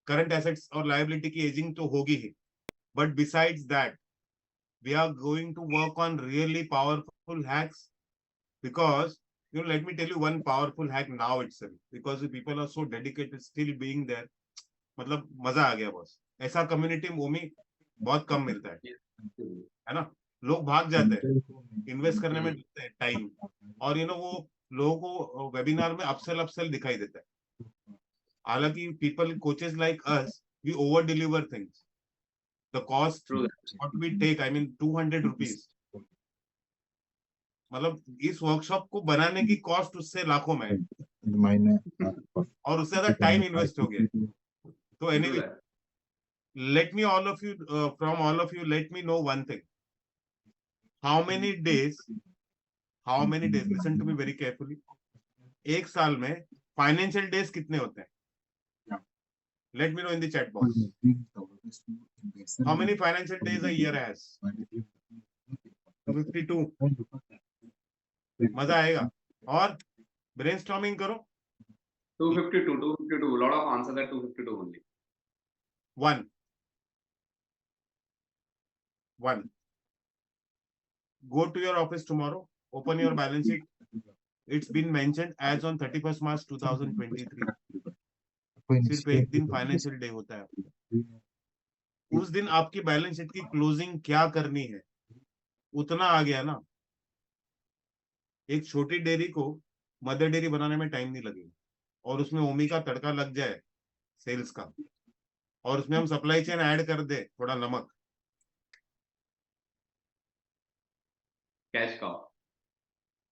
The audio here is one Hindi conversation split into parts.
करंट एसेट्स और लायबिलिटी की एजिंग तो होगी ही, but besides that we are going to work on really powerful hacks, because let me tell you one powerful hack now itself, because the people are so dedicated still being there. मतलब मजा आ गया बॉस, ऐसा कम्युनिटी ओमी बहुत कम मिलता है ना। लोग भाग जाते हैं, इन्वेस्ट करने में लगता है टाइम, और वो लोगों को वेबिनार में अपसेल अपसेल दिखाई देता है। हालांकि people coaches like us we over deliver things, the cost what we take, I mean 200 rupees, मतलब इस वर्कशॉप को बनाने की कॉस्ट उससे लाखों में है, और उससे ज्यादा टाइम इन्वेस्ट हो गया। तो anyway, let me all of you from all of you let me know one thing, how many days listen to me very carefully, एक साल में फाइनेंशियल डेज कितने होते हैं? Let me know in the chat box. How many financial days a year has? 52. मजा आएगा, और ब्रेनस्टॉर्मिंग करो। 252. Lot of answers are 252 only. One. Go to your office tomorrow. Open your balance sheet. It's been mentioned as on 31st March 2023. सिर्फ एक दिन फाइनेंशियल डे होता है, उस दिन आपकी बैलेंस शीट की क्लोजिंग क्या करनी है उतना आ गया ना। एक छोटी डेयरी को मदर डेयरी बनाने में टाइम नहीं लगेगा, और उसमें ओमी का तड़का लग जाए सेल्स का, और उसमें हम सप्लाई चेन ऐड कर दे, थोड़ा नमक, cash cow,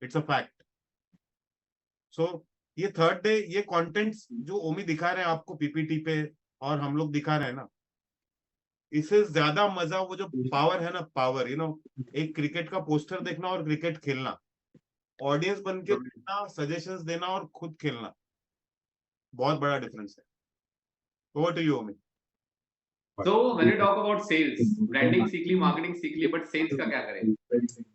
it's a fact. So ये थर्ड डे, ये कंटेंट्स जो ओमी दिखा रहे हैं आपको पीपीटी पे और हम लोग दिखा रहे हैं ना, इससे ज्यादा मजा वो जो पावर है ना, पावर एक क्रिकेट का पोस्टर देखना और क्रिकेट खेलना, ऑडियंस बन के देखना, सजेशंस देना और खुद खेलना, बहुत बड़ा डिफरेंस है। Over to you Omi. So when you talk about sales, branding सीख ली, मार्केटिंग सीख ली, बट सेल्स का क्या करें?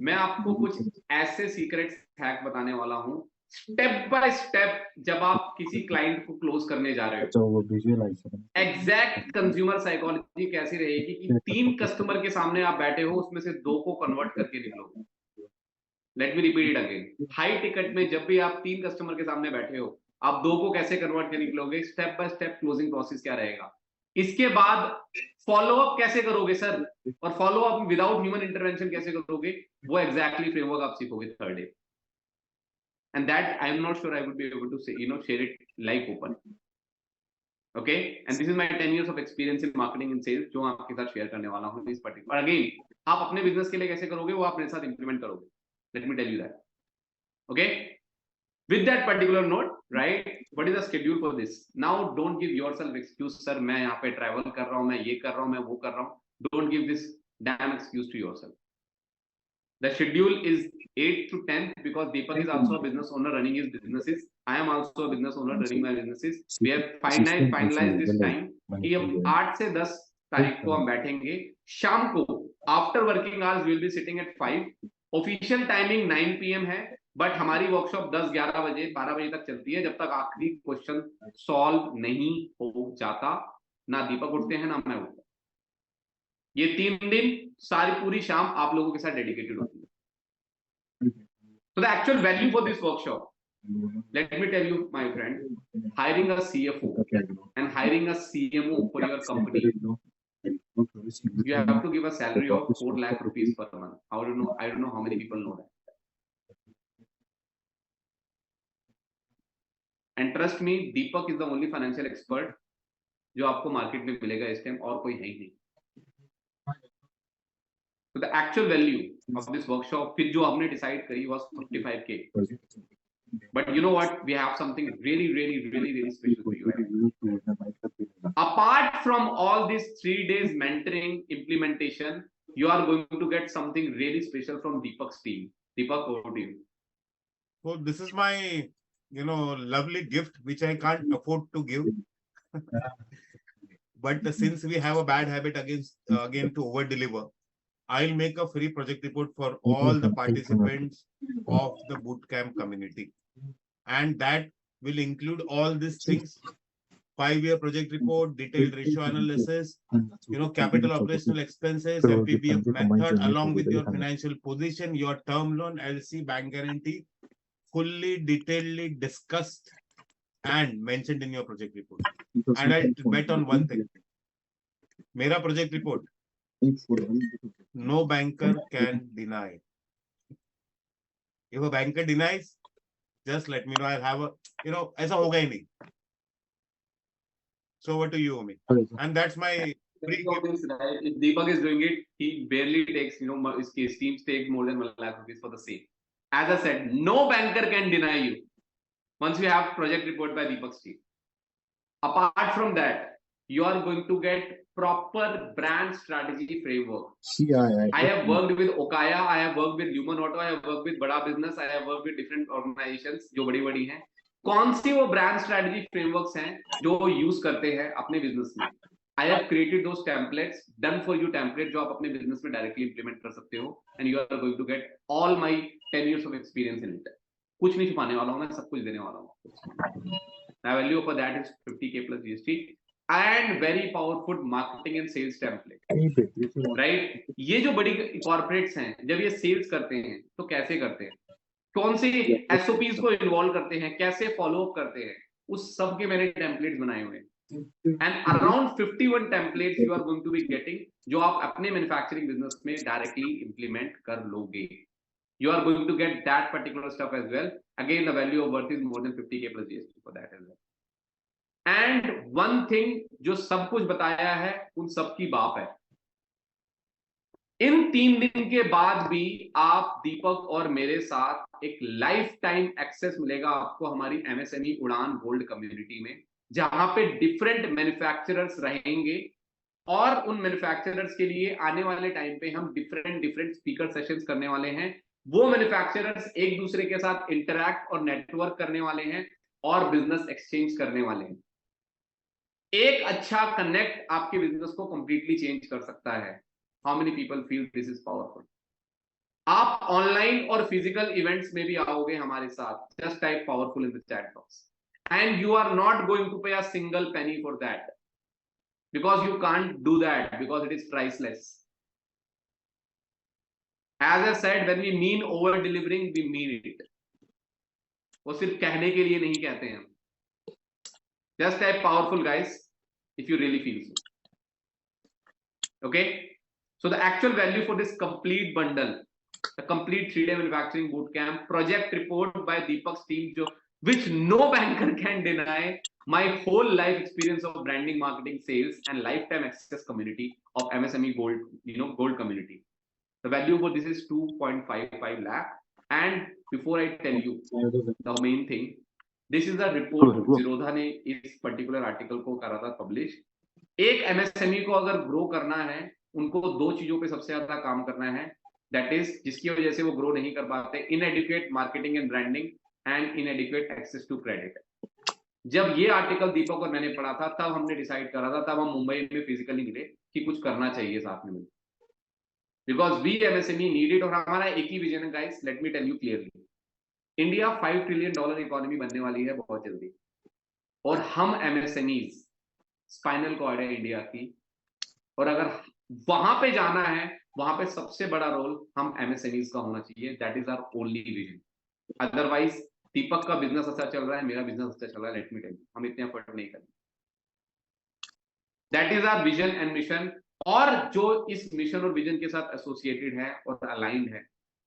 मैं आपको कुछ ऐसे सीक्रेट हैक बताने वाला हूं, स्टेप बाय स्टेप, जब आप किसी क्लाइंट को क्लोज करने जा रहे हो, एग्जैक्ट कंज्यूमर साइकोलॉजी कैसी रहेगी कि 3 कस्टमर के सामने आप बैठे हो, उसमें से 2 को कन्वर्ट करके निकलोगे। Let me repeat it again, high ticket में जब भी आप 3 कस्टमर के सामने बैठे हो, आप 2 को कैसे कन्वर्ट करके निकलोगे, step by step closing process क्या रहेगा। इसके बाद फॉलो अप कैसे करोगे सर, और follow up without human intervention कैसे करोगे, वो एग्जैक्टली फ्रेमवर्क आप सीखोगे third day. And that I am not sure I would be able to say share it like open, okay. And this is my 10 years of experience in marketing and sales, जो आपके साथ शेयर करने वाला हूं इस पर्टिकुलर। अगेन, आप अपने बिजनेस के लिए कैसे करोगे वो आप मेरे साथ इंप्लीमेंट करोगे, let me tell you that, okay. With that particular note, right, what is the schedule for this? Now don't give yourself excuse, sir मैं यहाँ पे travel कर रहा हूँ, मैं ये कर रहा हूँ, मैं वो कर रहा हूँ। Don't give this damn excuse to yourself. The schedule is 8 to 10 because Deepak is also a business owner running his businesses. I am also a business owner running my businesses. We have finalized this time कि अब 8 से 10 तारीख को हम बैठेंगे शाम को, after working hours we will be sitting at 5. Official timing 9 PM है, बट हमारी वर्कशॉप 10, 11 बजे, 12 बजे तक चलती है, जब तक आखिरी क्वेश्चन सॉल्व नहीं हो जाता। ना दीपक उठते हैं ना मैं उठता। ये 3 दिन सारी पूरी शाम आप लोगों के साथ डेडिकेटेड होती है। So the actual value for this workshop, let me tell you my friend, hiring a CFO and hiring a CMO for your company, you have to give a salary of 4 lakh rupees per month. I don't know how many people know that. And trust me, Deepak is the only financial expert जो आपको मार्केट में मिलेगा इस टाइम, और कोई है ही नहीं। So the actual value of this workshop, फिर जो हमने डिसाइड करी was 55K. But you know what? We have something really special for you. Apart from all these 3 days mentoring implementation, you are going to get something really special from Deepak's team. Deepak, over to you. So this is my lovely gift which I can't afford to give. But since we have a bad habit again to over deliver, I'll make a free project report for all the participants of the bootcamp community, and that will include all these things 5-year project report, detailed ratio analysis, capital operational expenses, MPBF method, along with your financial position, your term loan, LC, bank guarantee, fully detailedly discussed and mentioned in your project report. And I bet on one thing. Mera project report, no banker can deny. If a banker denies, just let me know. I'll have a, ऐसा होगा ही नहीं. So over to you, Omi. And that's my If Deepak is doing it, he barely takes, his teams take more than 1 lakh rupees for the same. As I said, no banker can deny you once you have project report by Deepak's team. Apart from that, you are going to get proper brand strategy framework. I have worked with Okaya, I have worked with Human Auto, I have worked with Bada Business, I have worked with different organizations जो बड़ी हैं. कौन सी वो brand strategy frameworks हैं जो use करते हैं अपने business में? I have created those templates, done for you template जो आप अपने business में directly implement कर सकते हो, and you are going to get all my 10 years of experience in it. कुछ नहीं छुपाने वाला हूँ मैं, सब कुछ देने वाला हूँ. The value for that is 50K plus GST and very powerful marketing and sales template. Right? ये जो बड़ी corporates हैं, जब ये sales करते हैं, तो कैसे करते हैं? कौन से SOPs को involve करते हैं? कैसे follow up करते हैं? उस सब के मैंने templates बनाए हुए हैं. And around 51 templates you are going to be getting, जो आप अपने manufacturing business में directly implement कर लोगे. You are going to get that particular stuff as well. Again, the value of worth is more than 50K plus GST for that as well. And one thing जो सब कुछ बताया है उन सब की बाप है. इन 3 दिन के बाद भी आप दीपक और मेरे साथ एक लाइफ टाइम एक्सेस मिलेगा आपको हमारी MSME उड़ान गोल्ड कम्युनिटी में, जहां पे डिफरेंट मैन्युफैक्चरर्स रहेंगे और उन मैन्युफैक्चरर्स के लिए आने वाले टाइम पे हम डिफरेंट स्पीकर सेशंस करने वाले हैं. वो मैन्युफैक्चरर्स एक दूसरे के साथ इंटरैक्ट और नेटवर्क करने वाले हैं और बिजनेस एक्सचेंज करने वाले हैं. एक अच्छा कनेक्ट आपके बिजनेस को कंप्लीटली चेंज कर सकता है. How many people feel this is powerful? आप ऑनलाइन और फिजिकल इवेंट्स में भी आओगे हमारे साथ. Just type powerful in the chat box and you are not going to pay a single penny for that, because you can't do that because it is priceless. As I said, when we mean over delivering, we mean it. वो सिर्फ कहने के लिए नहीं कहते हैं. Just type powerful, guys, if you really feel so. Okay, so the actual value for this complete bundle, the complete 3-day manufacturing bootcamp project report by Deepak's team, which no banker can deny, my whole life experience of branding, marketing, sales, and lifetime access community of MSME Gold, Gold community. The value for this is 2.55 lakh. And before I tell you the main thing, this is a report Zerodha ने इस particular article को करा था publish. एक MSME को अगर grow करना है, उनको 2 चीजों पे सबसे ज्यादा काम करना है. That is, जिसकी वजह से वो grow नहीं कर पाते, inadequate marketing and branding and inadequate access to credit. जब ये आर्टिकल दीपक और मैंने पढ़ा था, तब हमने डिसाइड करा था, तब हम मुंबई में फिजिकली मिले कि कुछ करना चाहिए साथ में, because we MSME need it. और हमारा एक ही विजन है guys, let me tell you clearly. India $5 trillion economy बनने वाली है बहुत जल्दी, और हम MSMEs स्पाइनल कॉर्ड है इंडिया की, और अगर वहां पे जाना है, वहां पे सबसे बड़ा रोल हम MSMEs का होना चाहिए. That is our only vision. Otherwise Deepak का बिजनेस अच्छा चल रहा है, मेरा बिजनेस अच्छा चल रहा है, लेट मी टेल यू, हम इतने एफर्ट नहीं करेंगे. That is our vision and mission. और जो इस मिशन और विजन के साथ एसोसिएटेड है और अलाइंड है,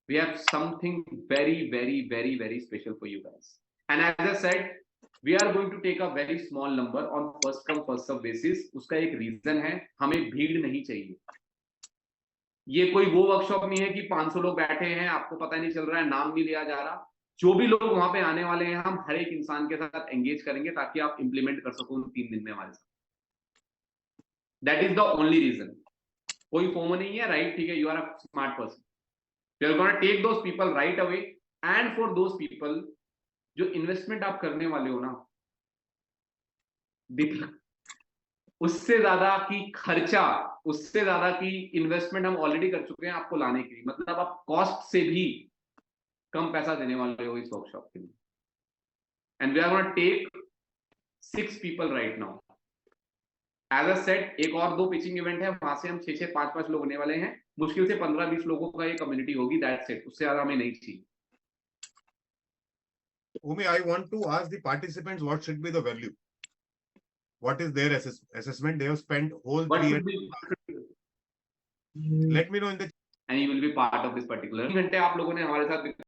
we have something very very very very special for you guys. And as I said, we are going to take a very small number on first come first serve basis. उसका एक रीजन है, हमें भीड़ नहीं चाहिए. ये कोई वो वर्कशॉप नहीं है कि 500 लोग बैठे हैं, आपको पता नहीं चल रहा है, नाम नहीं लिया जा रहा. जो भी लोग वहां पे आने वाले हैं, हम हर एक इंसान के साथ एंगेज करेंगे ताकि आप इंप्लीमेंट कर सको 3 दिन में हमारे साथ. That is the only reason. कोई फोमो नहीं है, राइट? ठीक है, you are a smart person. We are gonna take those people right away. And for those people, जो इन्वेस्टमेंट आप करने वाले हो ना, उससे ज्यादा की खर्चा, उससे ज्यादा की इन्वेस्टमेंट हम ऑलरेडी कर चुके हैं आपको लाने के लिए. मतलब आप कॉस्ट से भी कम पैसा देने वाले हो इस वर्कशॉप के लिए. And we are gonna take 6 people right now. As a set एक और 2 पिचिंग इवेंट है, वहां से हम 6-6 5-5 लोग होने वाले हैं, मुश्किल से 15-20 लोगों का ये कम्युनिटी होगी, दैट्स इट, उससे ज्यादा हमें नहीं चाहिए। Umi, I want to ask the participants what should be the value. What is their assessment? They have spent whole What 3 should years. be, Let me know in the and you will be part of this particular घंटे आप लोगों ने हमारे साथ